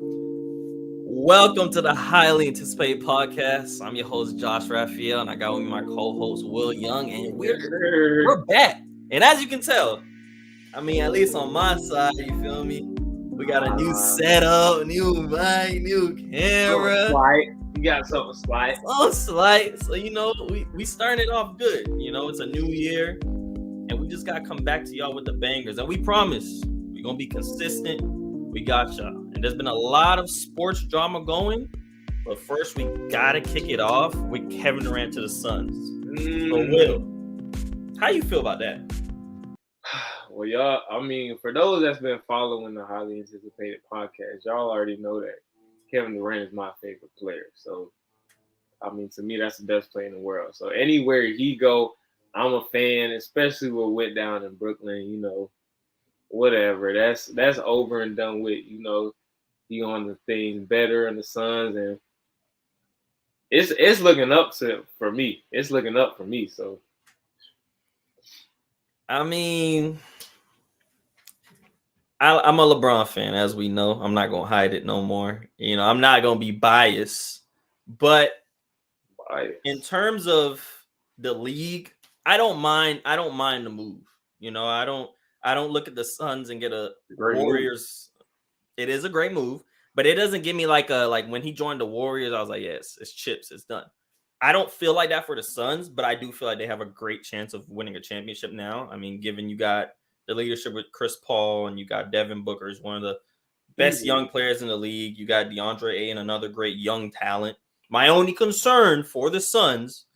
Welcome to the highly anticipated podcast. I'm your host Josh Raphael, and I got with me my co-host Will Young, and Yes, we're sir. we're back. And as you can tell, at least on my side, you feel me? We got a new setup, new mic, new Something camera. slight. You got something slight. So slight. So we started off good. It's a new year, and we just gotta come back to y'all with the bangers. And we promise we're gonna be consistent. We got y'all. And there's been a lot of sports drama going. But first, we gotta kick it off with Kevin Durant to the Suns. So, Will, how you feel about that? Well, y'all, for those that's been following the highly anticipated podcast, y'all already know that Kevin Durant is my favorite player. So, to me, that's the best player in the world. So, anywhere he go, I'm a fan, especially what went down in Brooklyn, whatever. That's over and done with, he on the thing better in the Suns, and it's looking up for me. It's looking up for me. So I'm a LeBron fan, as we know. I'm not gonna hide it no more. I'm not gonna be biased, but in terms of the league, I don't mind the move. I don't look at the Suns and get a Warriors. Move. It is a great move, but it doesn't give me like when he joined the Warriors, I was like, yes, it's chips, it's done. I don't feel like that for the Suns, but I do feel like they have a great chance of winning a championship now. Given you got the leadership with Chris Paul and you got Devin Booker is one of the best young players in the league. You got DeAndre Ayton, another great young talent. My only concern for the Suns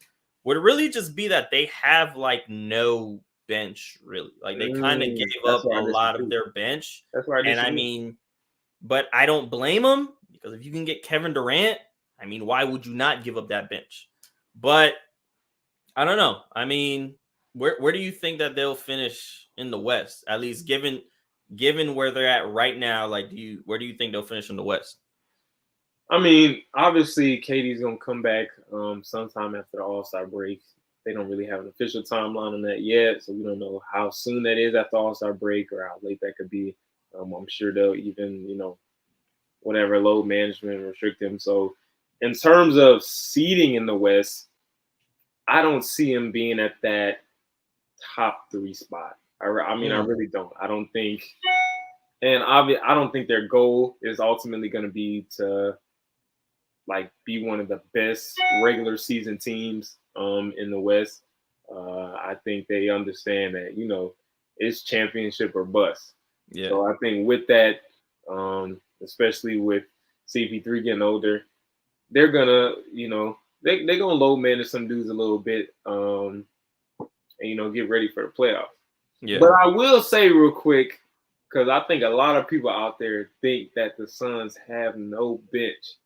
would really just be that they have like no bench, really. Like they kind of gave up a lot of their bench. That's why. But I don't blame them because if you can get Kevin Durant, why would you not give up that bench? But I don't know. Where do you think that they'll finish in the West? At least given where they're at right now, where do you think they'll finish in the West? Obviously, KD's gonna come back sometime after the All-Star break. They don't really have an official timeline on that yet, so we don't know how soon that is after All-Star break or how late that could be. I'm sure they'll even, whatever load management restrict him. So, in terms of seeding in the West, I don't see him being at that top 3 spot. I really don't. I don't think, and I don't think their goal is ultimately going to be to be one of the best regular season teams in the West. I think they understand that it's championship or bust. Yeah. So I think with that, especially with CP3 getting older, they're gonna, they're gonna low manage some dudes a little bit, and get ready for the playoffs. Yeah. But I will say real quick, because I think a lot of people out there think that the Suns have no bench,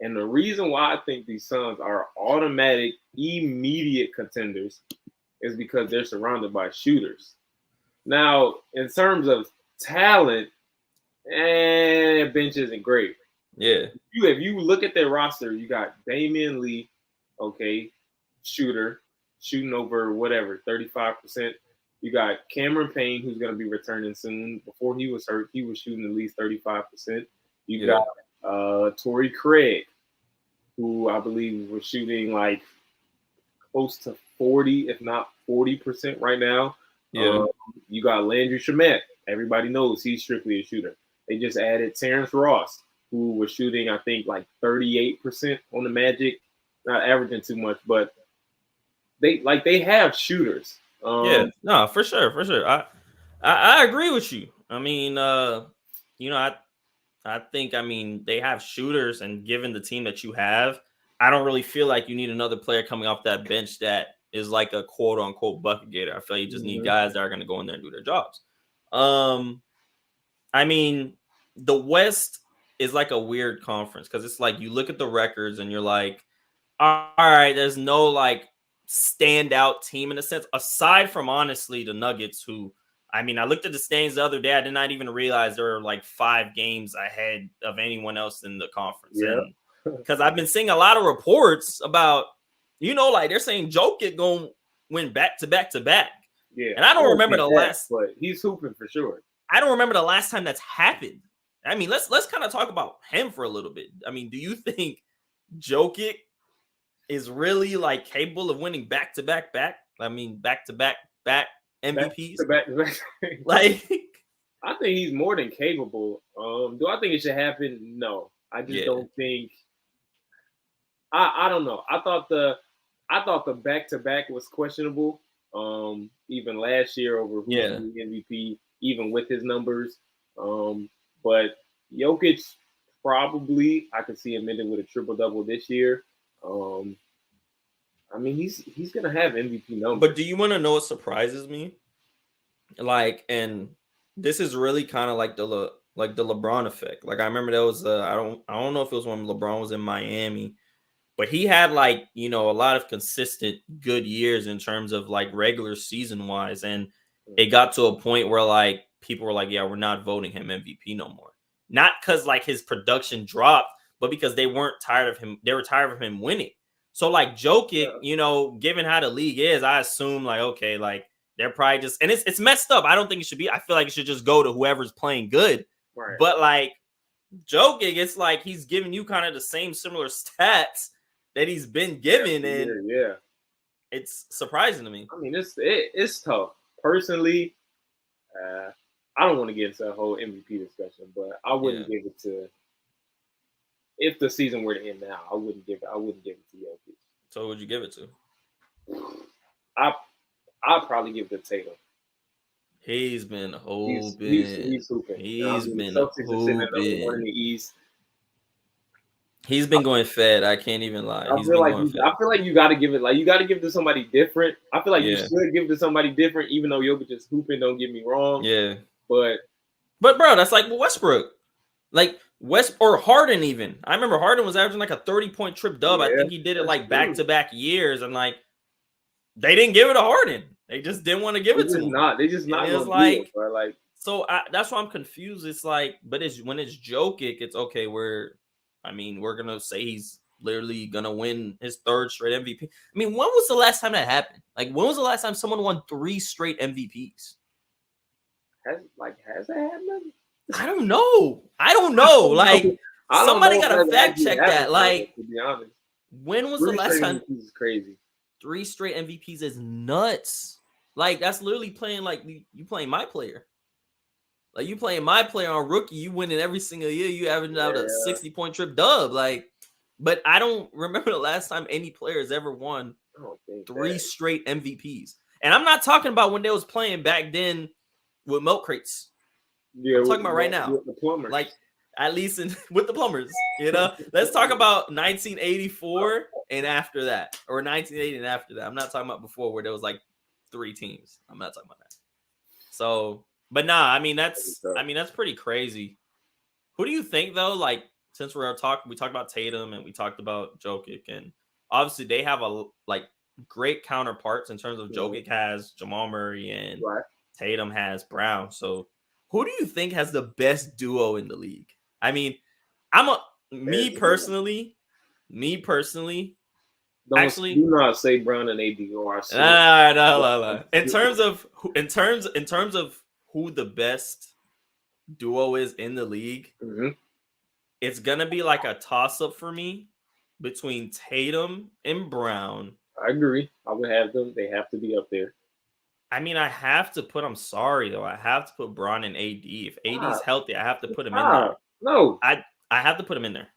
and the reason why I think these Suns are automatic, immediate contenders is because they're surrounded by shooters. Now, in terms of talent, bench isn't great. Yeah. If you look at their roster, you got Damian Lee, shooting over 35%. You got Cameron Payne, who's going to be returning soon. Before he was hurt, he was shooting at least 35%. You got Torrey Craig, who I believe was shooting close to 40, if not 40% right now. Yeah. You got Landry Shamet. Everybody knows he's strictly a shooter. They just added Terrence Ross, who was shooting, I think, 38% on the Magic. Not averaging too much, but they have shooters. Yeah, no, for sure. I agree with you. I think they have shooters, and given the team that you have, I don't really feel like you need another player coming off that bench that is like a quote unquote bucket getter. I feel like you just need guys that are going to go in there and do their jobs. The West is like a weird conference because it's like you look at the records and you're like, all right, there's no standout team in a sense, aside from honestly the Nuggets, who I looked at the standings the other day. I did not even realize there were 5 games ahead of anyone else in the conference. Yeah. Because I've been seeing a lot of reports about, they're saying Jokic going to win back to back to back. Yeah. And I don't remember the last, but he's hooping for sure. I don't remember the last time that's happened. I mean, let's kind of talk about him for a little bit. I mean, do you think Jokic is really like capable of winning back to back? I mean, back to back MVPs. Back to back. Like, I think he's more than capable. Do I think it should happen? No, I just don't think. I don't know. I thought the back to back was questionable. Even last year over who the MVP, even with his numbers. But Jokic probably I could see him ending with a triple double this year. I mean, he's gonna have MVP numbers. But do you want to know what surprises me? Like, and this is really kind of like the LeBron effect. Like, I remember there was I don't know if it was when LeBron was in Miami, but he had like, you know, a lot of consistent good years in terms of like regular season wise, and it got to a point where like people were like, yeah, we're not voting him MVP no more. Not because like his production dropped, but because they weren't tired of him. They were tired of him winning. So like Jokic, you know, given how the league is, I assume like, okay, like they're probably just, and it's messed up. I don't think it should be. I feel like it should just go to whoever's playing good. Right. But like Jokic, it's like he's giving you kind of the same similar stats that he's been given, and it's surprising to me. I mean, it's tough. Personally, I don't want to get into a whole MVP discussion, but I wouldn't give it to. If the season were to end now, I wouldn't give it to Jokic. So who would you give it to? I'd probably give it to Tatum. He's been hooping. He's hooping. He's been hooping. In the East. He's been going fed. I can't even lie. I feel like you got to give it. Like, you got to give it to somebody different. I feel like you should give it to somebody different, even though Jokic is hooping. Don't get me wrong. Yeah. But bro, that's like Westbrook. Like or Harden even. I remember Harden was averaging like a 30-point trip dub. I think he did it like back-to-back years, and like they didn't give it to Harden. They just didn't want to give it to him. They just not. It's like, so that's why I'm confused. It's like, but when it's Jokic, it's okay. We're gonna say he's literally gonna win his third straight MVP. I mean, when was the last time that happened? Like, when was the last time someone won 3 straight MVPs? Has that happened? I don't know. Like, somebody gotta fact check that. Like, to be honest, when was the last time? This is crazy. 3 straight MVPs is nuts. Like, that's literally playing like you playing my player. Like, you playing my player on rookie, you winning every single year. You averaging out a 60-point trip dub. Like, but I don't remember the last time any player has ever won 3 straight MVPs. And I'm not talking about when they was playing back then with milk crates. Yeah, I'm talking about right now. With the plumbers. Like, at least with the plumbers, you know. Let's talk about 1984 and after that, or 1980 and after that. I'm not talking about before where there was like 3 teams. I'm not talking about that. So, but nah, I mean that's pretty crazy. Who do you think though? Like, since we talked about Tatum and we talked about Jokic, and obviously they have a great counterparts in terms of Jokic has Jamal Murray and Tatum has Brown. So, who do you think has the best duo in the league? I mean, me personally. Actually, do not say Brown and AD or no. In terms of who the best duo is in the league, it's gonna be like a toss-up for me between Tatum and Brown. I agree. I would have them. They have to be up there. I mean, I have to put. I'm sorry though. I have to put Bron and AD. If AD is healthy, I have to put him in there. No, I have to put him in there.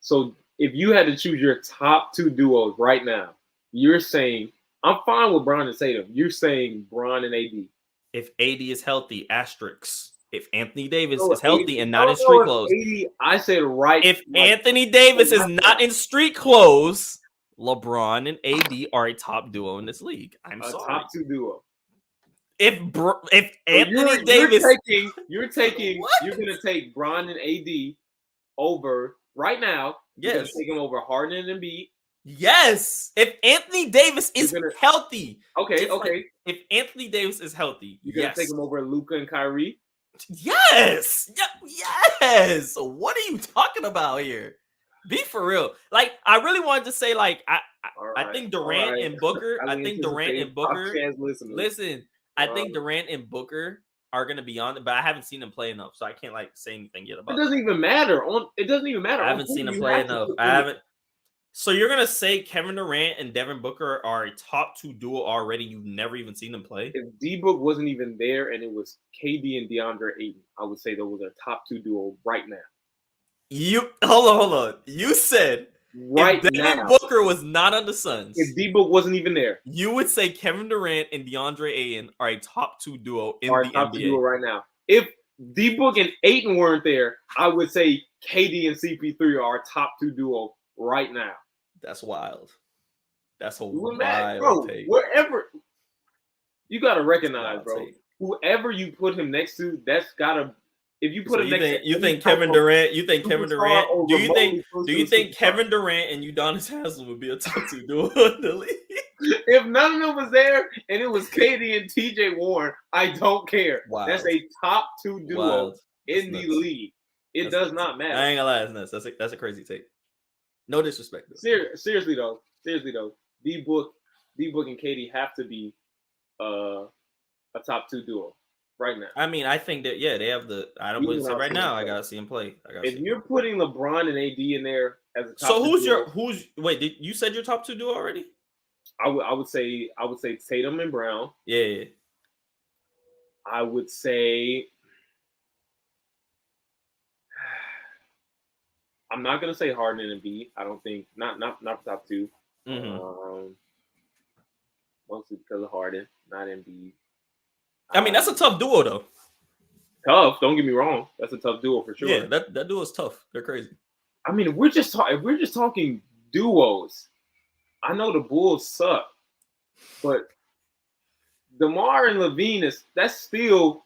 So if you had to choose your top 2 duos right now, you're saying I'm fine with Bron and Tatum. You're saying Bron and AD. If AD is healthy, asterisk. If Anthony Davis is healthy and not in street clothes, I said right. If Anthony Davis is not in street clothes, LeBron and AD are a top duo in this league. I'm sorry. Top 2 duo. If Anthony Davis, you're gonna take Bron and AD over right now. Yes. You're gonna take him over Harden and Embiid. Yes. If Anthony Davis is healthy. Okay. If Anthony Davis is healthy, you're gonna take him over Luka and Kyrie. Yes. Yes. What are you talking about here? Be for real. Like, I really wanted to say, like, I think Durant and Booker. I think Durant and Booker. Listen, I think Durant and Booker are going to be on it, but I haven't seen him play enough, so I can't like say anything yet about It doesn't even matter. It doesn't even matter. I haven't seen him play enough. I haven't. So you're going to say Kevin Durant and Devin Booker are a top 2 duo already? You've never even seen them play? If D-Book wasn't even there and it was KD and DeAndre Ayton, I would say those are top 2 duo right now. You hold on. You said right if Devin Booker was not on the Suns, if D-Book wasn't even there, you would say Kevin Durant and DeAndre Ayton are a top 2 duo in the top NBA. 2 duo right now. If D-Book and Ayton weren't there, I would say KD and CP3 are top 2 duo right now. That's wild. That's a wild take. Wherever you gotta recognize, bro. Take. Whoever you put him next to, that's gotta. If you put him next, you think Kevin Durant? You think Kevin Durant? Do you think Kevin Durant and Udonis Haslem would be a top 2 duo in the league? If none of them was there and it was KD and TJ Warren, I don't care. Wild. That's a top 2 duo in the league. It does not matter. I ain't gonna lie, it's nuts. That's a crazy take. No disrespect. Seriously though, D-Book and KD have to be a top 2 duo right now. I mean, I think that they have the. I don't believe so right now. I gotta see him play. If you're putting LeBron and AD in there as a top so who's 2 your wait? You said your top 2 duo already? I would say Tatum and Brown. Yeah. I would say. I'm not gonna say Harden and Embiid. I don't think not top 2. Mm-hmm. Mostly because of Harden, not Embiid. I mean, that's a tough duo though. Tough. Don't get me wrong. That's a tough duo for sure. Yeah, that duo is tough. They're crazy. I mean, if we're just talking duos, I know the Bulls suck, but DeMar and Levine that's still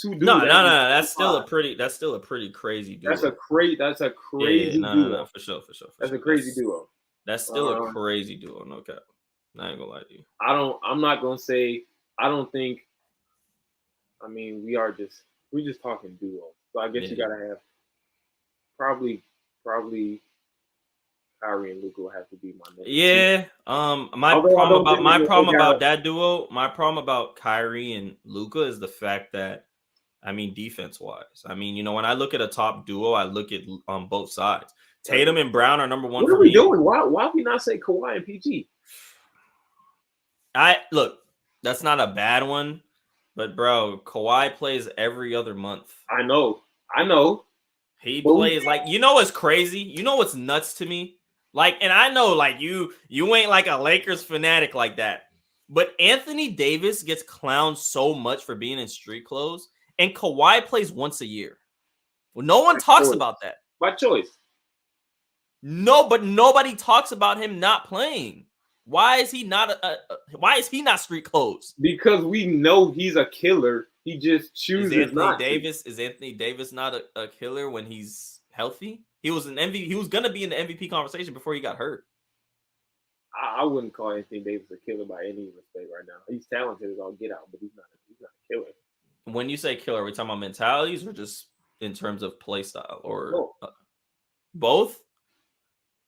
2 duos. No. That's still a pretty crazy duo. That's a crazy duo. No, for sure. That's a crazy duo. That's still a crazy duo, no cap. I ain't gonna lie to you. I'm not gonna say. I don't think. I mean, we're just talking duo. So I guess you gotta have probably Kyrie and Luka will have to be my next. Yeah. My problem about that duo, my problem about Kyrie and Luka is the fact that, I mean, defense wise, I mean, when I look at a top duo, I look at on both sides. Tatum and Brown are number 1. What are we doing? Why we not say Kawhi and PG? That's not a bad one, but bro, Kawhi plays every other month. I know. He plays what's crazy? What's nuts to me? And I know you ain't like a Lakers fanatic like that, but Anthony Davis gets clowned so much for being in street clothes, and Kawhi plays once a year. Well, no one talks about that. By choice. No, but nobody talks about him not playing. Why is he not street clothes? Because we know he's a killer. He just chooses not to. Is Anthony Davis not a killer when he's healthy? He was He was gonna be in the MVP conversation before he got hurt. I wouldn't call Anthony Davis a killer by any respect right now. He's talented as all get out, but he's not a killer. When you say killer, are we talking about mentalities or just in terms of play style or both?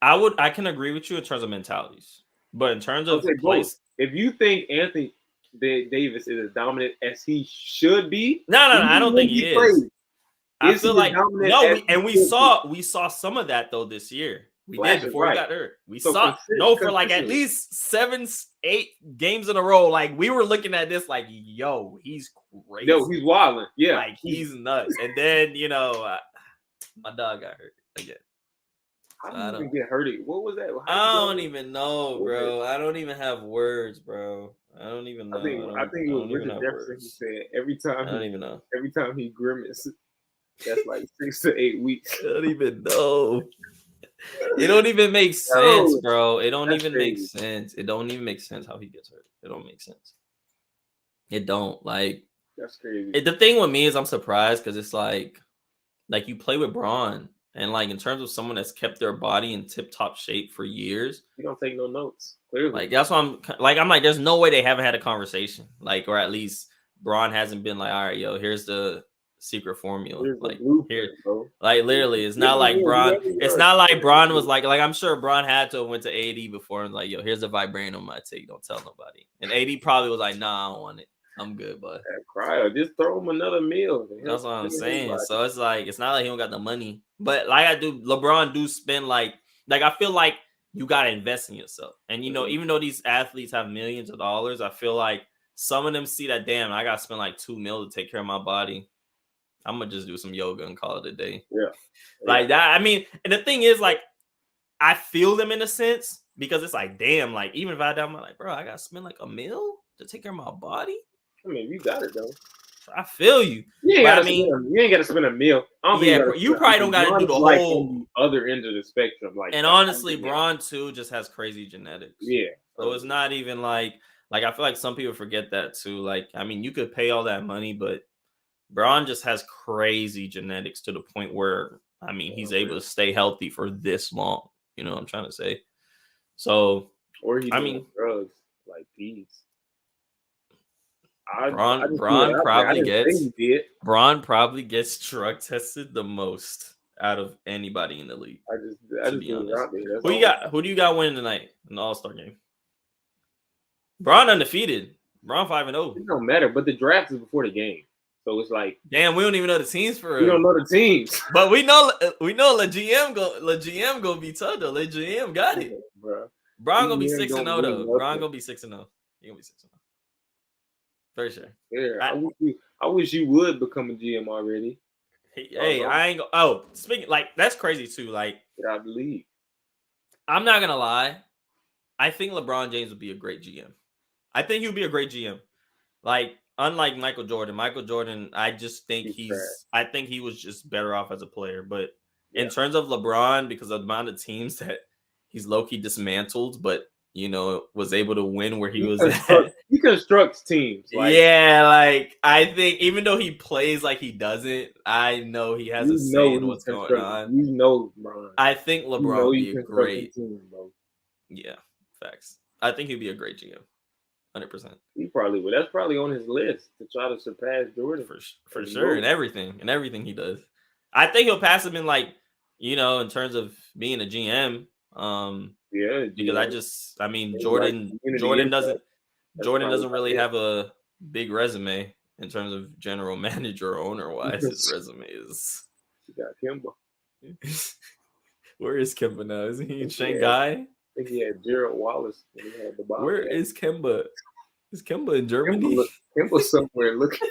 I can agree with you in terms of mentalities, but in terms of play, if you think Anthony Davis is as dominant as he should be, no, I don't think he is. I feel like we saw some of that though this year. We did before he got hurt. We saw for at least 7-8 games in a row. We were looking at this yo, he's crazy. Yo, he's wilding. Yeah, he's nuts. And then my dog got hurt again. How did he get hurt? What was that? I don't even know, bro. I don't even have words, bro. I don't even know. I think it was Richard Jefferson. He said every time he grimaces, that's 6 to 8 weeks. I don't even know. It don't even make sense, bro. It don't even make sense. It don't even make sense how he gets hurt. It don't make sense. It don't That's crazy. The thing with me is I'm surprised because it's like you play with Braun. And in terms of someone that's kept their body in tip-top shape for years, you don't take no notes. Clearly, that's why I'm there's no way they haven't had a conversation, or at least Braun hasn't been all right, yo, here's the secret formula. Literally, it's not like Braun. It's not like Braun was I'm sure Braun had to have went to AD before and yo, here's the vibranium I take. Don't tell nobody. And AD probably was like, nah, I don't want it. I'm good, bud. Cryo, just throw him another meal. That's what I'm saying. So it's like it's not like he don't got the money, but like I do, LeBron do spend like I feel like you gotta invest in yourself, and even though these athletes have millions of dollars, I feel like some of them see that damn, I gotta spend like $2 million to take care of my body. I'm gonna just do some yoga and call it a day. Yeah, like that. I mean, and the thing is, like, I feel them in a sense because it's like, damn, like even if I die, I'm like, bro, I gotta spend like $1 million to take care of my body. I mean, you got it though. I feel you. You ain't got to spend $1 million. You probably don't got to do the whole on the other end of the spectrum. Like, and honestly, Braun too just has crazy genetics. Yeah, so it's not even like I feel like some people forget that too. Like, I mean, you could pay all that money, but Braun just has crazy genetics to the point where I mean he's able to stay healthy for this long. You know what I'm trying to say? So, or he doing drugs like these. Braun probably gets drug tested the most out of anybody in the league. To be honest. Who do you got winning tonight in the All-Star game? Braun undefeated. Braun 5-0. It don't matter, but the draft is before the game, so it's like damn. We don't even know the teams for real. We don't know the teams, but we know the GM gonna be tough though. The GM got it, bro. Braun gonna be 6-0 though. Braun gonna be 6-0. He gonna be 6-0. For sure. Yeah, I wish you would become a GM already. Hey, I ain't go. Oh, speaking like that's crazy too. Like, get out of the league. I'm not gonna lie. I think LeBron James would be a great GM. I think he would be a great GM. Like, unlike Michael Jordan, I just think I think he was just better off as a player. But in terms of LeBron, because of the amount of teams that he's low-key dismantled, but was able to win where he was at. He constructs teams. Like I think even though he plays like he doesn't, I know he has a say in what's going on. Bron. I think LeBron would be a great team, bro. Yeah, facts. I think he'd be a great GM. 100%. He probably would. That's probably on his list to try to surpass Jordan. For sure. And everything he does. I think he'll pass him in in terms of being a GM. Because Jordan doesn't really have a big resume in terms of general manager or owner wise. His resume is. He got Kemba. Where is Kemba now? Isn't he in Shanghai? I think he had Gerald Wallace when he had the ball. Where is Kemba? Is Kemba in Germany? Kemba somewhere looking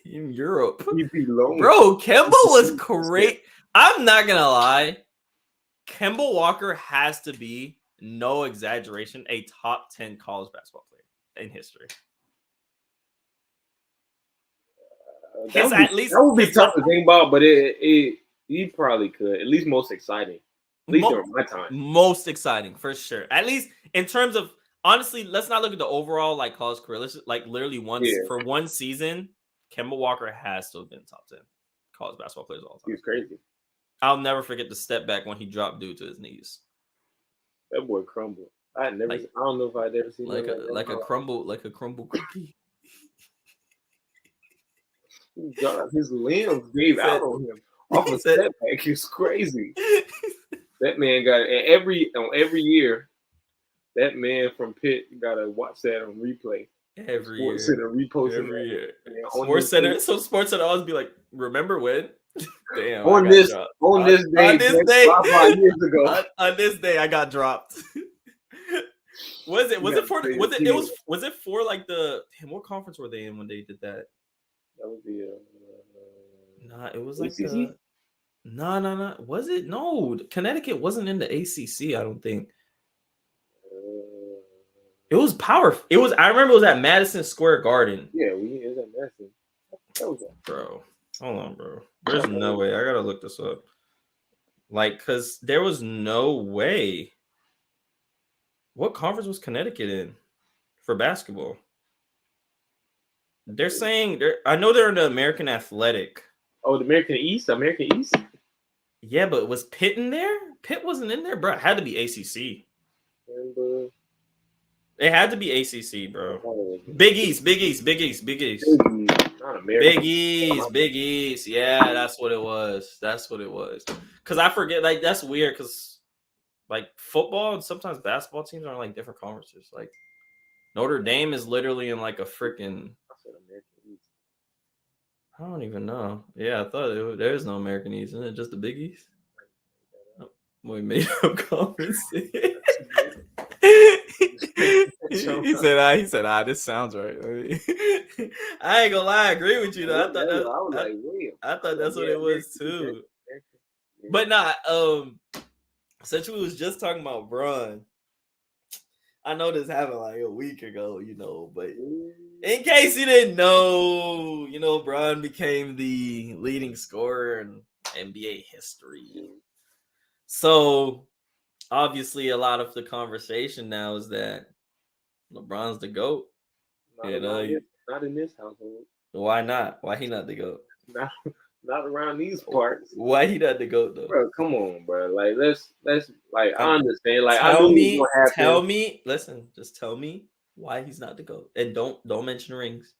in Europe. He'd be lonely. Bro, Kemba was great. I'm not gonna lie. Kemba Walker has to be, no exaggeration, a top 10 college basketball player in history. That would be tough to think about, but he probably could. At least most exciting. At least during my time. Most exciting, for sure. At least in terms of, honestly, let's not look at the overall college career. Let's literally for one season, Kemba Walker has to have been top 10 college basketball players of all time. He's crazy. I'll never forget the step back when he dropped due to his knees. That boy crumbled. I don't know if I'd ever seen a crumble cookie. God, his limbs gave out on him off a step back. It's crazy. That man got it. And every year, that man from Pitt got to watch that on replay. Every Sports year. Center reposting every year. Sports Center always be like, remember when? Damn. On this day, 5 years ago. On this day, I got dropped. Was it for what conference were they in when they did that? That was the it was like ACC? No. Was it? No, Connecticut wasn't in the ACC, I don't think. It was power. I remember it was at Madison Square Garden. Yeah, it was at Madison. That was that. Bro. Hold on, bro. There's no way. I gotta look this up. Cause there was no way. What conference was Connecticut in for basketball? They're saying I know they're in the American Athletic. Oh, the American East? Yeah, but was Pitt in there? Pitt wasn't in there, bro. It had to be ACC. It had to be ACC, bro. Big East. Not American. Big East. Yeah, that's what it was. Because I forget, that's weird because, football and sometimes basketball teams are in, different conferences. Notre Dame is literally in, a freaking I don't even know. Yeah, I thought there's no American East, isn't it? Just the Big East. Oh, we made up conference. he said, this sounds right. I ain't gonna lie, I agree with you though. I thought that I was like, wait. I thought that's what Yeah, it was too. But not since we was just talking about Bron, I know this happened like a week ago, but in case you didn't know, Bron became the leading scorer in NBA history. So obviously a lot of the conversation now is that LeBron's the GOAT. Not in this household. Why not? Why he not the GOAT? Not around these parts. Why he not the GOAT though? Bro, come on, bro. Like let's like I understand. Like I knew listen, just tell me why he's not the GOAT. And don't mention rings.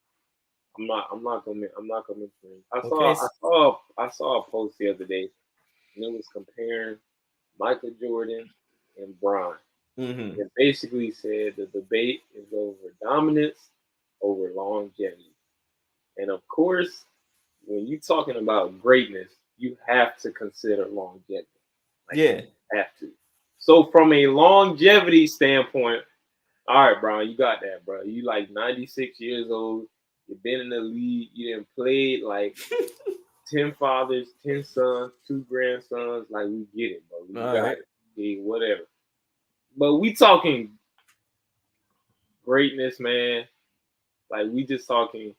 I'm not gonna mention rings. I saw a post the other day and it was comparing Michael Jordan and Bron. Mm-hmm. It basically said the debate is over dominance over longevity. And of course, when you're talking about greatness, you have to consider longevity. You have to. So from a longevity standpoint, all right, Brian, you got that, bro. You like 96 years old. You've been in the league. You didn't play like 10 fathers, 10 sons, 2 grandsons. Like, we get it, bro. We got it. Whatever. But we talking greatness, man. Like, we just talking.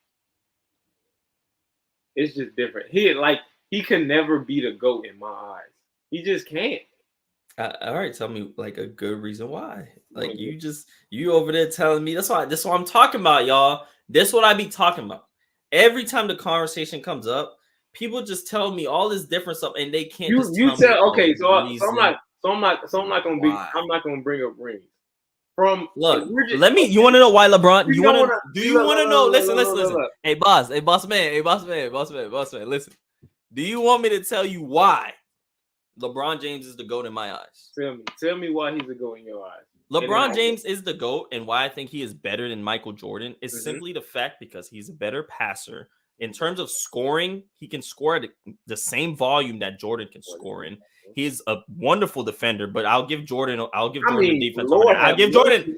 It's just different. He can never be the GOAT in my eyes. He just can't. All right, tell me like a good reason why. Like you over there telling me that's what I'm talking about, y'all. This what I be talking about. Every time the conversation comes up, people just tell me all this different stuff, and they can't I'm not gonna bring up rings. Look, you want to know why LeBron? Do you want to know? Listen. Hey, boss man. Listen. Do you want me to tell you why LeBron James is the GOAT in my eyes? Tell me why he's the GOAT in your eyes. LeBron James is the GOAT, and why I think he is better than Michael Jordan is simply the fact because he's a better passer. In terms of scoring, he can score at the same volume that Jordan can score in. He's a wonderful defender, but I'll give Jordan the defense over that. I'll give Jordan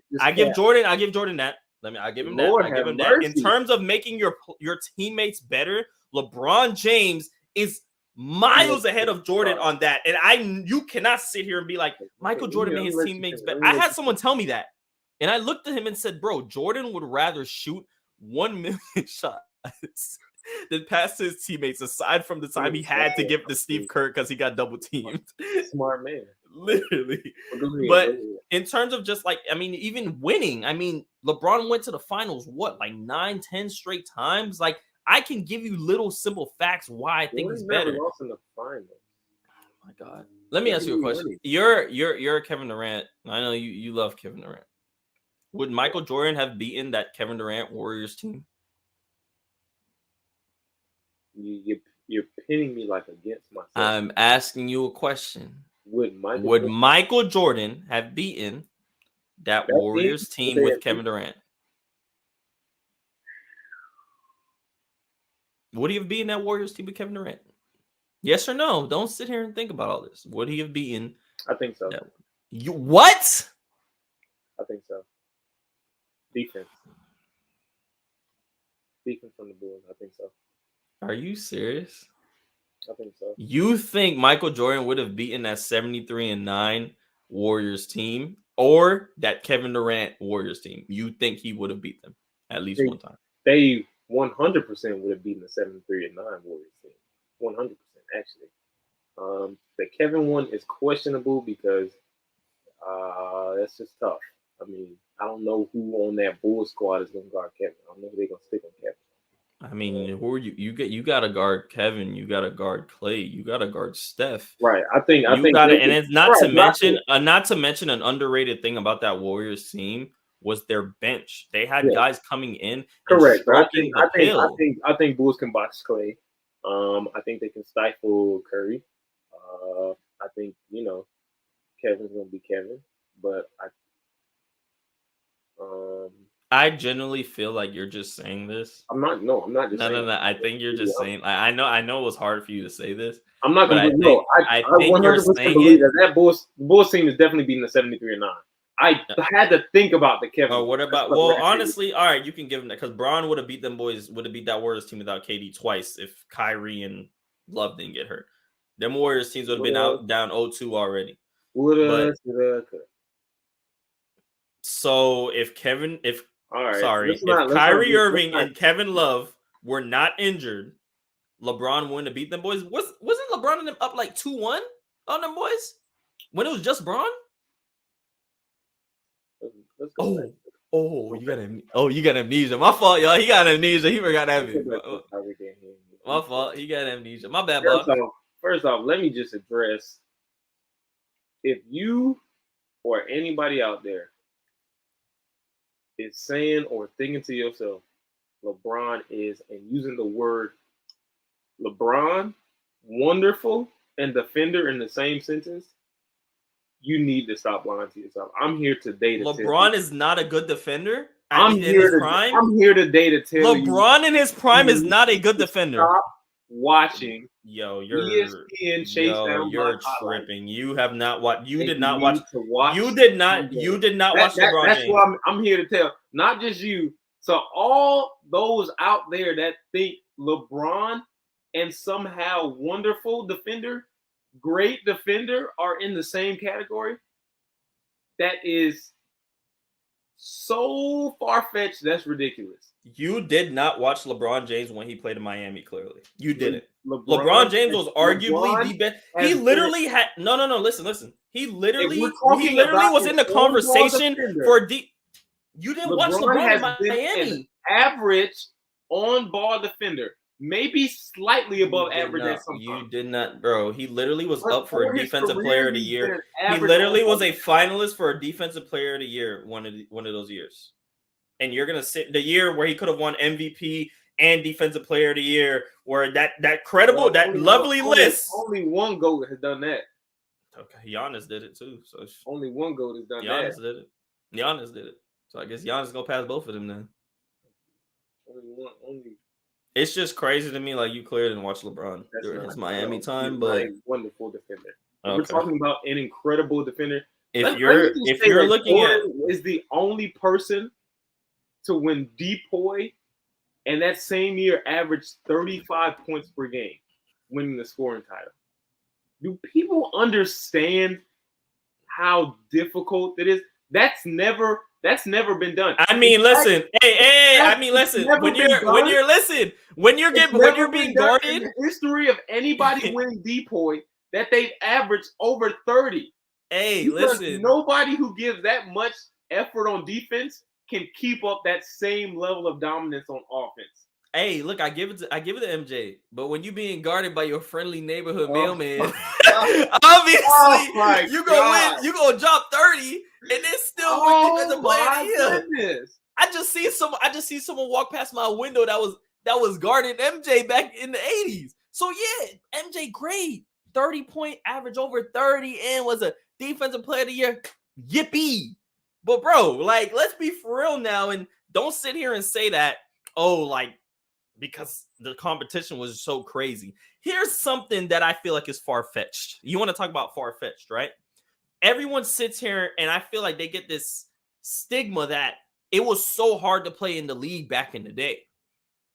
that. I'll give him that. In terms of making your teammates better, LeBron James is miles ahead of Jordan on that. And you cannot sit here and be like, Michael Jordan made his teammates better. I had someone tell me that. And I looked at him and said, bro, Jordan would rather shoot 1 million shots than pass to his teammates, aside from the time he had to give to Steve Kerr because he got double teamed. Smart man. Literally. But in terms of just even winning, LeBron went to the finals, 9-10 straight times? Like, I can give you little simple facts why I think he's better. Never lost in the finals. Oh my God. Let me ask you a question. You're Kevin Durant. I know you love Kevin Durant. Would Michael Jordan have beaten that Kevin Durant Warriors team? You're pinning me against myself. I'm asking you a question. Would Michael Jordan have beaten that Warriors team with Kevin Durant? Would he have beaten that Warriors team with Kevin Durant? Yes or no? Don't sit here and think about all this. Would he have beaten? I think so. What? I think so. Defense from the Bulls. I think so. Are you serious? I think so. You think Michael Jordan would have beaten that 73-9 Warriors team or that Kevin Durant Warriors team? You think he would have beat them at least one time? They 100% would have beaten the 73-9 Warriors team. 100% actually. The Kevin one is questionable because that's just tough. I don't know who on that Bulls squad is going to guard Kevin. I don't know who they're going to stick on Kevin. Who are you? You got to guard Kevin. You got to guard Clay. You got to guard Steph. Right. I think. And it's not to mention an underrated thing about that Warriors team was their bench. They had guys coming in. Correct. I think Bulls can box Clay. I think they can stifle Curry. I think Kevin's gonna be Kevin, but I genuinely feel like you're just saying this. I'm not. No, I'm not just saying. No. I think you're just saying. I know it was hard for you to say this. I'm not but gonna. I think you're 100% saying believe it. that Bulls team is definitely beating the 73-9. I had to think about the Kevin. Oh, what about? Well, honestly, all right, you can give them that because Braun would have beat them boys. Would have beat that Warriors team without KD twice if Kyrie and Love didn't get hurt. Them Warriors teams would have been out down 0-2 already. So if Kyrie Irving and Kevin Love were not injured, LeBron wouldn't have beat them boys. Wasn't LeBron and them up like 2-1 on them boys when it was just Braun? You got amnesia. My fault, y'all. He got amnesia. He forgot that. My fault. He got amnesia. My bad, boss. First off, let me just address if you or anybody out there is saying or thinking to yourself, LeBron is, and using the word LeBron, wonderful, and defender in the same sentence, you need to stop lying to yourself. I'm here today to LeBron is not a good defender. I'm here today to tell you. LeBron in his prime is not a good defender. Stop watching. Yo, you're ESPN Chase Down. You're tripping. You have not watched. You did not watch. You did not watch LeBron James. That's what I'm here to tell. Not just you. So all those out there that think LeBron and somehow wonderful defender, great defender are in the same category, that is so far-fetched, that's ridiculous. You did not watch LeBron James when he played in Miami, clearly. You didn't. LeBron James was arguably the best. He literally had no, listen. He literally was in the conversation for deep. You didn't watch LeBron in Miami. Average on-ball defender. Maybe slightly above average at some time. You did not, bro. He literally was up for a defensive player of the year. He literally was a finalist for a defensive player of the year one of those years. And you're gonna sit the year where he could have won MVP and defensive player of the year, where that credible, lovely list. Only one GOAT has done that. Okay, Giannis did it too. So only one GOAT has done that. Giannis did it. So I guess Giannis is gonna pass both of them then. Only. It's just crazy to me. Like you clearly didn't watch LeBron during his Miami time, but a wonderful defender. Okay. We're talking about an incredible defender. If you're looking at is the only person to win DPOY, and that same year averaged 35 points per game, winning the scoring title. Do people understand how difficult it is? That's never been done. I mean, listen. Hey. I mean, listen. When you're being guarded in the history of anybody winning DPOY that they've averaged over 30. Hey, listen. Nobody who gives that much effort on defense can keep up that same level of dominance on offense. Hey, look, I give it to MJ, but when you being guarded by your friendly neighborhood mailman, obviously you gonna drop 30 and then still win defensive player of the year. I just see someone walk past my window that was guarding MJ back in the 80s. So yeah, MJ great. 30-point average over 30 and was a defensive player of the year. Yippee. But bro, like, let's be for real now and don't sit here and say that, because the competition was so crazy. Here's something that I feel like is far-fetched. You want to talk about far-fetched, right? Everyone sits here and I feel like they get this stigma that it was so hard to play in the league back in the day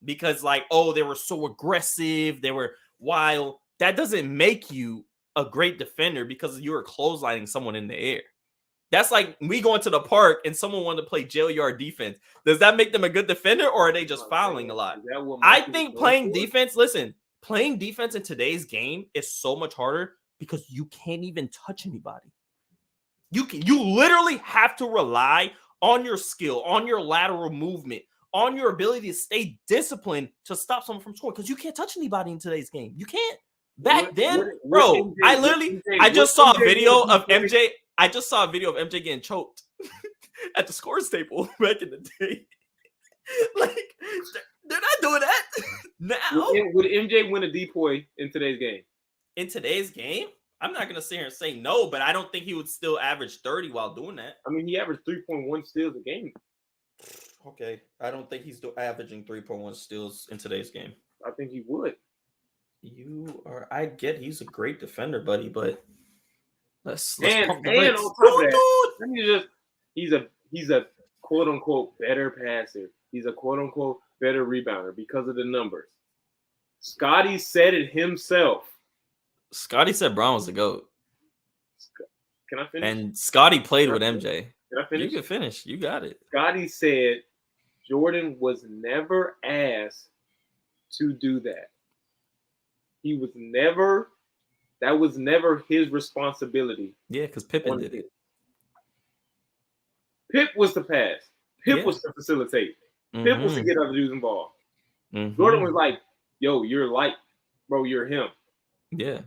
because they were so aggressive. They were wild. That doesn't make you a great defender because you were clotheslining someone in the air. That's like we going to the park and someone wanted to play jail yard defense. Does that make them a good defender or are they just fouling a lot? I think playing defense in today's game is so much harder because you can't even touch anybody. You literally have to rely on your skill, on your lateral movement, on your ability to stay disciplined to stop someone from scoring because you can't touch anybody in today's game. You can't. Back then, bro, I just saw a video of MJ. I just saw a video of MJ getting choked at the scores table back in the day. Like, they're not doing that now. Would MJ win a DPOY in today's game? In today's game? I'm not going to sit here and say no, but I don't think he would still average 30 while doing that. I mean, he averaged 3.1 steals a game. Okay, I don't think he's averaging 3.1 steals in today's game. I think he would. I get he's a great defender, buddy, but let's pump the and brakes. on top of that, let me just he's a quote unquote better passer. He's a quote unquote better rebounder because of the numbers. Scotty said it himself. Scotty said Brown was the GOAT. Can I finish? And Scotty played with MJ. Can I finish? You can finish. You got it. Scotty said Jordan was never asked to do that. He was never. That was never his responsibility. Yeah, because Pippen did it. Pip was the pass. Pip was to facilitate. Pip was to get other dudes involved. Jordan was like, "Yo, you're light, bro. You're him." Yeah.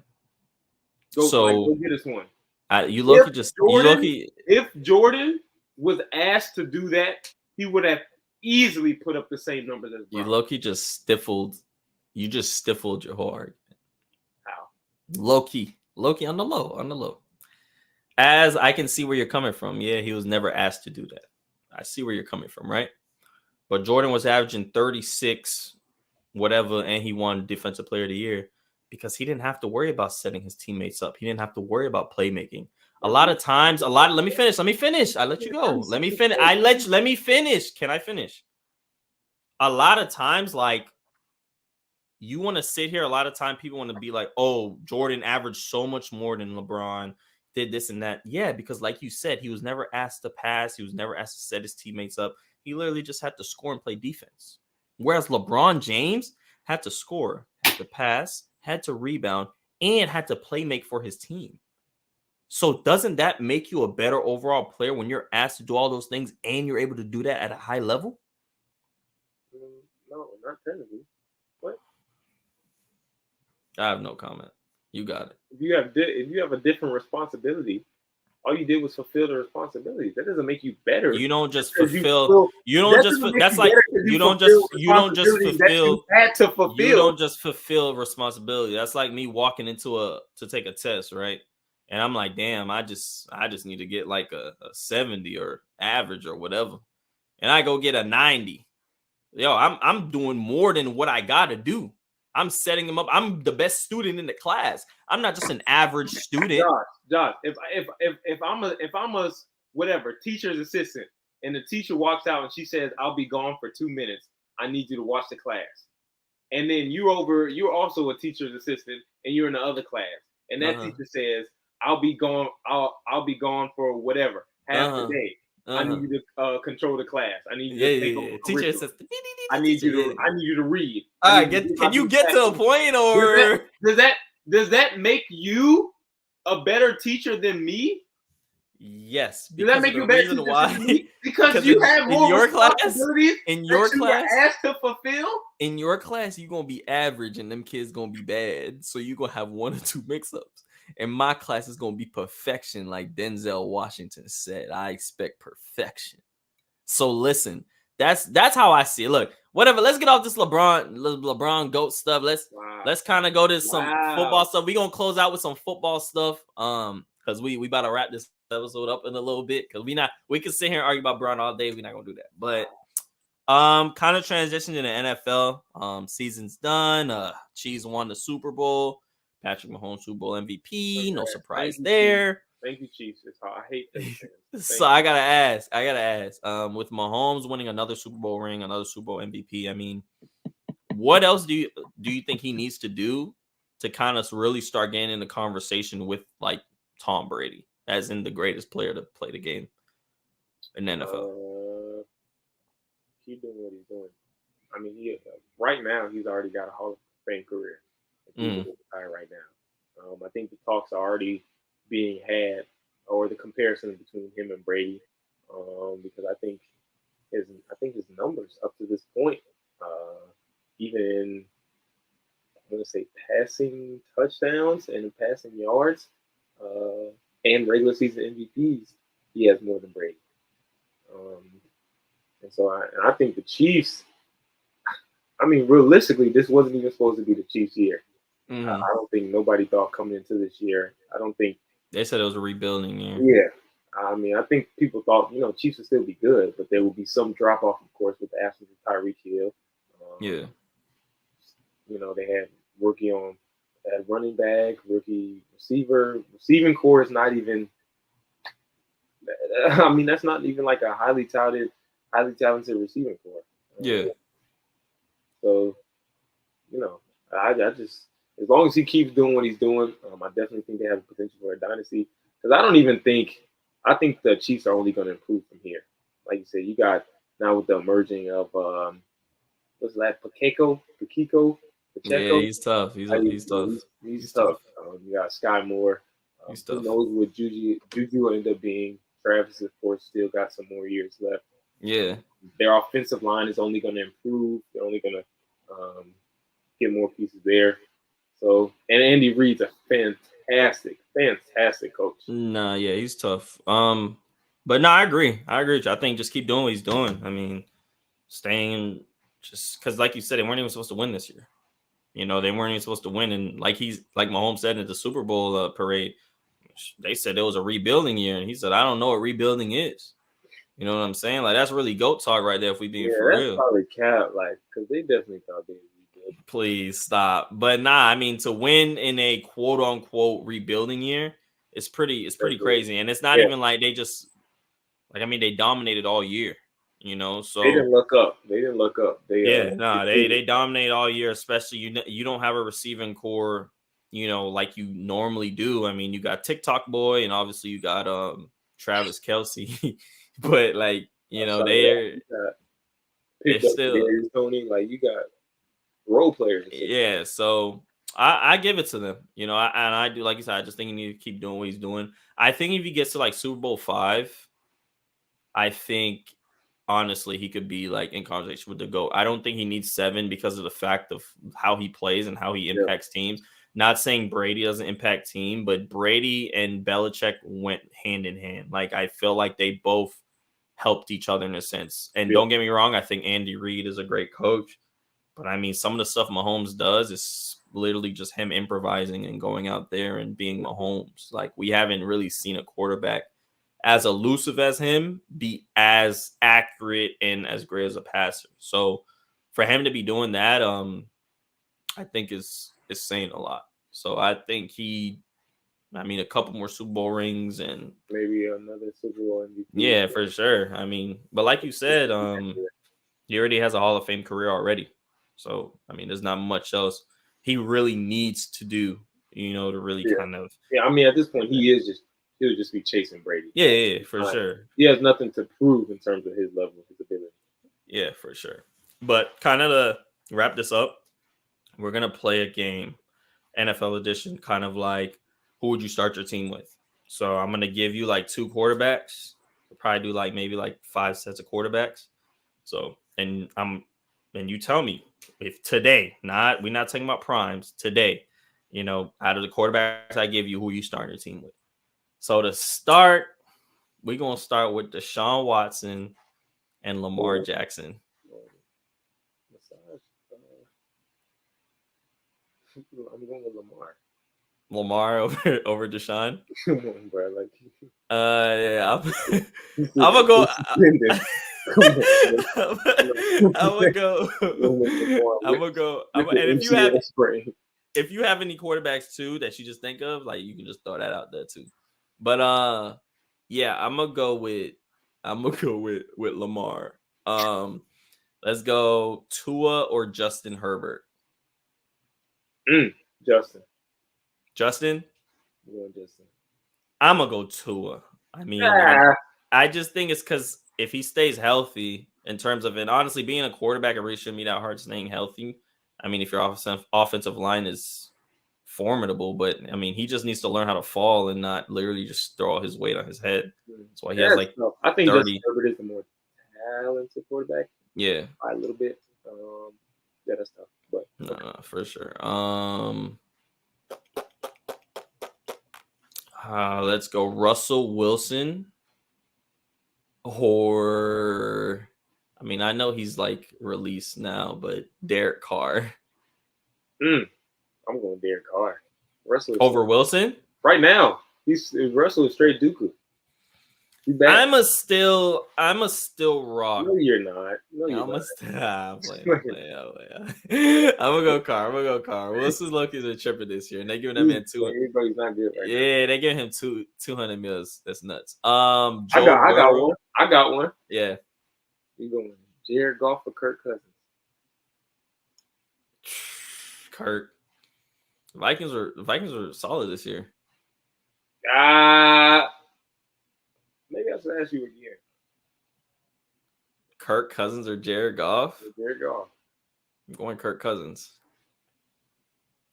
Go get us one. If Jordan was asked to do that, he would have easily put up the same numbers as Brown. You low-key just stifled. You just stifled your whole argument. How? Low-key on the low. As I can see where you're coming from. Yeah, he was never asked to do that. I see where you're coming from, right? But Jordan was averaging 36, whatever, and he won Defensive Player of the Year because he didn't have to worry about setting his teammates up. He didn't have to worry about playmaking. Let me finish. I let you go. Let me finish. Can I finish? A lot of times, like, you want to sit here. A lot of time people want to be like, oh, Jordan averaged so much more than LeBron, did this and that. Yeah, because like you said, he was never asked to pass. He was never asked to set his teammates up. He literally just had to score and play defense. Whereas LeBron James had to score, had to pass, had to rebound, and had to play make for his team. So doesn't that make you a better overall player when you're asked to do all those things and you're able to do that at a high level? No, not technically. What? I have no comment. You got it. If you have a different responsibility, all you did was fulfill the responsibility. That doesn't make you better. You don't just fulfill. You don't just fulfill responsibility. That's like me walking to take a test, right? And I'm like, damn, I just need to get like a 70 or average or whatever. And I go get a 90. Yo, I'm doing more than what I gotta do. I'm setting them up. I'm the best student in the class. I'm not just an average student. Josh, if I'm a whatever teacher's assistant and the teacher walks out and she says, "I'll be gone for 2 minutes. I need you to watch the class." And then you're also a teacher's assistant and you're in the other class. And that teacher says, "I'll be gone. I'll be gone for whatever half the day. I need you to control the class. I need you to take over the teacher assistant. I need you to read." All right, can you get to a point, or does that make you a better teacher than me? Yes. Does that make you a better teacher than me? Because you have more responsibilities in your class asked to fulfill. In your class, you're gonna be average, and them kids gonna be bad. So you're gonna have 1 or 2 mix-ups. And my class is gonna be perfection, like Denzel Washington said. I expect perfection. So listen, that's how I see it. Look, whatever. Let's get off this LeBron GOAT stuff. Let's kind of go to some football stuff. We're gonna close out with some football stuff. Because we about to wrap this episode up in a little bit. Because we can sit here and argue about Brown all day. We're not gonna do that. But kind of transition to the NFL. Season's done. Chiefs won the Super Bowl. Patrick Mahomes, Super Bowl MVP. Okay. No surprise there. Thank you, Chiefs. It's hard. I hate that. So I gotta ask. With Mahomes winning another Super Bowl ring, another Super Bowl MVP, I mean, what else do you think he needs to do to kind of really start getting in the conversation with like Tom Brady, as in the greatest player to play the game in the NFL? Keep doing what he's doing. I mean, right now he's already got a Hall of Fame career. Right now, I think the talks are already being had, or the comparison between him and Brady, because I think his numbers up to this point, even in, I'm going to say, passing touchdowns and passing yards, and regular season MVPs, he has more than Brady. And so I think the Chiefs. I mean, realistically, this wasn't even supposed to be the Chiefs' year. Mm-hmm. I don't think nobody thought coming into this year. I don't think they said it was a rebuilding year. Yeah, I mean, I think people thought, Chiefs would still be good, but there would be some drop off, of course, with the absence of Tyreek Hill. Yeah. They had they had running back, rookie receiver. Receiving core is not even, I mean, that's not even like a highly talented receiving core. Yeah. So, I just, as long as he keeps doing what he's doing, I definitely think they have the potential for a dynasty. Because I think the Chiefs are only going to improve from here. Like you said, you got now with the emerging of, what's that, Pacheco? Yeah, he's tough. He's tough. He's tough. You got Sky Moore. He's Who tough. knows what Juju will end up being? Travis, of course, still got some more years left. Yeah. Their offensive line is only going to improve. They're only going to get more pieces there. So, and Andy Reid's a fantastic coach. Nah, yeah, he's tough. But no, I agree. I agree with you. I think just keep doing what he's doing. I mean, staying just because, like you said, they weren't even supposed to win this year. They weren't even supposed to win. And like Mahomes said at the Super Bowl parade, they said it was a rebuilding year. And he said, I don't know what rebuilding is. You know what I'm saying? Like, that's really GOAT talk right there if we being for that's real. probably cap, because they definitely thought they would rebuild. Please stop. But nah, I mean, to win in a quote unquote rebuilding year, it's pretty crazy. And it's not even like they just they dominated all year, so they didn't look up. They dominate all year, especially you don't have a receiving core, like you normally do. I mean, you got TikTok boy and obviously you got Travis Kelce, but they're still Tony, you got role players. Yeah, so I give it to them. I do, like you said, I just think he needs to keep doing what he's doing. I think if he gets to Super Bowl 5, I think honestly he could be in conversation with the GOAT. I don't think he needs 7 because of the fact of how he plays and how he impacts teams. Not saying Brady doesn't impact team, but Brady and Belichick went hand in hand. I feel like they both helped each other in a sense. And don't get me wrong, I think Andy Reid is a great coach. But I mean, some of the stuff Mahomes does is literally just him improvising and going out there and being Mahomes. We haven't really seen a quarterback as elusive as him be as accurate and as great as a passer. So for him to be doing that, I think is saying a lot. So I think a couple more Super Bowl rings and maybe another Super Bowl MVP. Yeah, for sure. I mean, but like you said, he already has a Hall of Fame career already. So, I mean, there's not much else he really needs to do, to really kind of. Yeah, I mean, at this point, he'll just be chasing Brady. Yeah, for sure. He has nothing to prove in terms of his level, his ability. Yeah, for sure. But kind of to wrap this up, we're going to play a game, NFL edition, kind of like who would you start your team with? So I'm going to give you 2 quarterbacks. We'll probably do maybe 5 sets of quarterbacks. So, and you tell me if today, we're not talking about primes, today, out of the quarterbacks I give you, who you start your team with. So to start, we're going to start with Deshaun Watson and Lamar Jackson. I'm going with Lamar. Lamar over Deshaun? Come on, bro. Yeah. I'm going to go. I'm gonna go. And if you have any quarterbacks too that you just think of, you can just throw that out there too. But yeah, I'm gonna go with Lamar. Let's go Tua or Justin Herbert. Justin. Justin. Yeah, Justin. I'm gonna go Tua. I mean, I just think it's because if he stays healthy in terms of, and honestly, being a quarterback, it really shouldn't be that hard staying healthy. I mean, if your offensive line is formidable, but I mean, he just needs to learn how to fall and not literally just throw all his weight on his head. That's why he has I think 30. Justin Herbert is the more talented quarterback. Yeah, by a little bit. That's tough, but no, for sure. Let's go Russell Wilson. Or, I mean, I know he's released now, but Derek Carr. I'm going Derek Carr. Russell over Wilson right now. Russell is straight Dooku. I'm a still rock. No, you're not. No, you're not. I'm gonna go Carr. Wilson's Loki's been tripping this year, and they giving that man Everybody's not good right now. Yeah, they giving him 200 mils. That's nuts. I got one. Yeah. You going Jared Goff or Kirk Cousins? Kirk. The Vikings were solid this year. Maybe I should ask you again. Kirk Cousins or Jared Goff? Jared Goff. I'm going Kirk Cousins.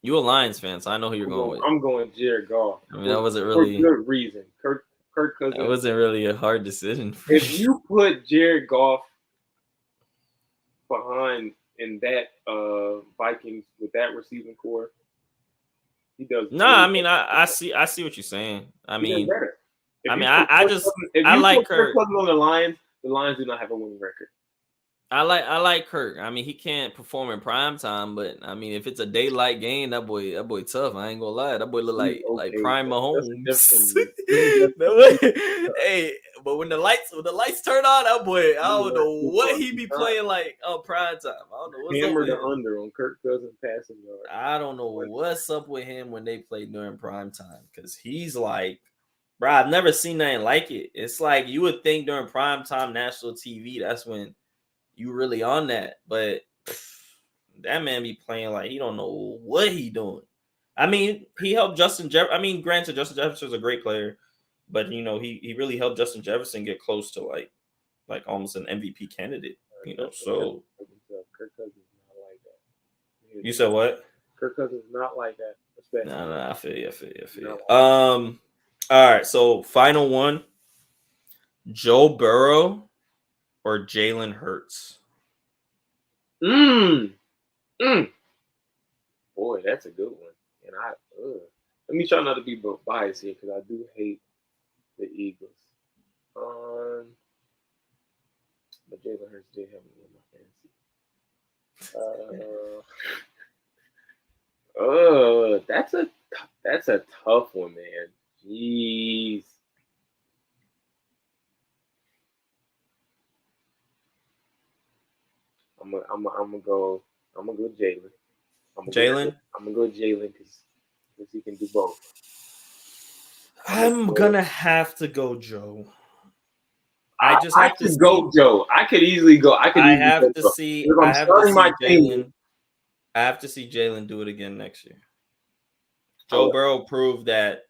You a Lions fan, so I know who you're going with. I'm going Jared Goff. I mean, that wasn't really for good reason. Kirk Cousins. That wasn't really a hard decision. If you put Jared Goff behind in that Vikings with that receiving core, he does. No, I mean, I see what you're saying. I mean, I like Kirk Cousins on the Lions do not have a winning record. I like Kirk. I mean, he can't perform in prime time, but I mean, if it's a daylight game, that boy tough. I ain't gonna lie. That boy look like prime Mahomes. Hey, but when the lights turn on, that boy, I don't know what he be playing like on prime time. I don't know what's Hammer the under on Kirk Cousins passing yard. I don't know what's up with him when they play during prime time, because he's like, bro, I've never seen nothing like it. It's like you would think during prime time national TV, that's when you really on that, but that man be playing like he don't know what he doing. I mean, he helped Justin Jefferson. I mean, granted, Justin Jefferson's a great player, but you know, he really helped Justin Jefferson get close to like almost an MVP candidate. You know, so Kirk Cousins is not like that. You said what? Kirk Cousins is not like that. No, I feel you. All right, so final one: Joe Burrow or Jalen Hurts? Boy, that's a good one. And let me try not to be biased here, because I do hate the Eagles. But Jalen Hurts did have me in my fantasy. That's a tough one, man. Jeez. I'm gonna go Jalen. I'm gonna go Jalen because he can do both. I'm gonna have to go Joe. I have to go Joe. I could easily go. I have to see Jalen. I have to see Jalen do it again next year. Joe Burrow proved that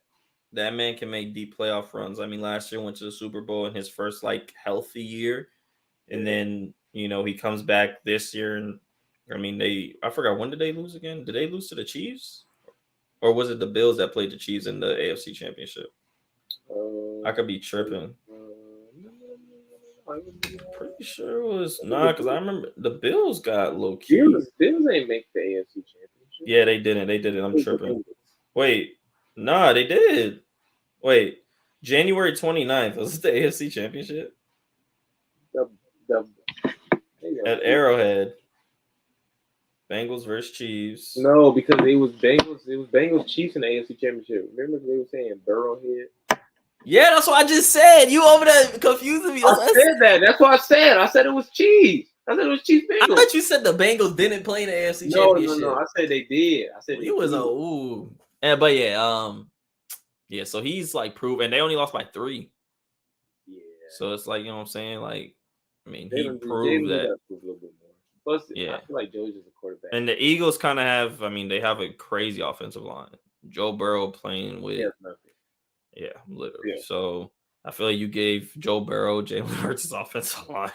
man can make deep playoff runs. I mean, last year went to the Super Bowl in his first healthy year, and then you know he comes back this year, and I mean I forgot, when did they lose again? Did they lose to the Chiefs, or was it the Bills that played the Chiefs in the AFC Championship? I could be tripping. Pretty sure it was because I remember the Bills got low key. Bills ain't make the AFC Championship. Yeah, they didn't. I'm tripping. Wait, they did. Wait, January 29th was it the AFC Championship? At Arrowhead. Bengals versus Chiefs. No, because it was Bengals Chiefs in the AFC Championship. Remember they were saying Burrowhead? Yeah, that's what I just said. You over there confusing me. I said that. That's what I said. I said it was Chiefs. I said it was Chiefs Bengals. I thought you said the Bengals didn't play in the AFC Championship. No. I said they did. I said it was ooh. Yeah, but yeah. So he's proven, and they only lost by 3. Yeah. So it's you know what I'm saying? I mean, he proved that. Plus, yeah. I feel like Joe's just a quarterback. And the Eagles kind of have, I mean, they have a crazy offensive line. Joe Burrow playing with. Yeah, literally. Yeah. So I feel like you gave Joe Burrow, Jalen Hurts' offensive line.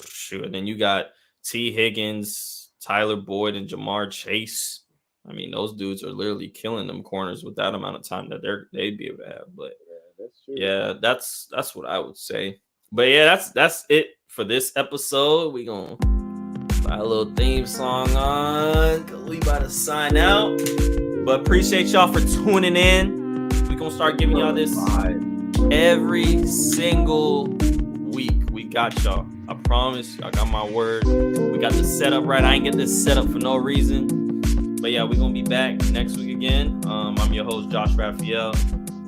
Shoot. And then you got T. Higgins, Tyler Boyd, and Jamar Chase. I mean, those dudes are literally killing them corners with that amount of time that they'd be able to have. But that's true. Yeah, that's what I would say. But yeah, that's it for this episode. We gonna buy a little theme song on, cause we about to sign out. But appreciate y'all for tuning in. We gonna start giving y'all this every single week. We got y'all. I promise. I got my word. We got the setup right. I ain't get this set up for no reason. But yeah, we're gonna be back next week again. I'm your host, Josh Raphael.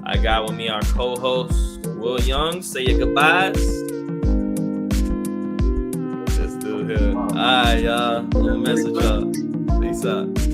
I got with me our co-host, Will Young. Say your goodbyes. Let's do it here. All right, y'all. I'm gonna message y'all. Peace out.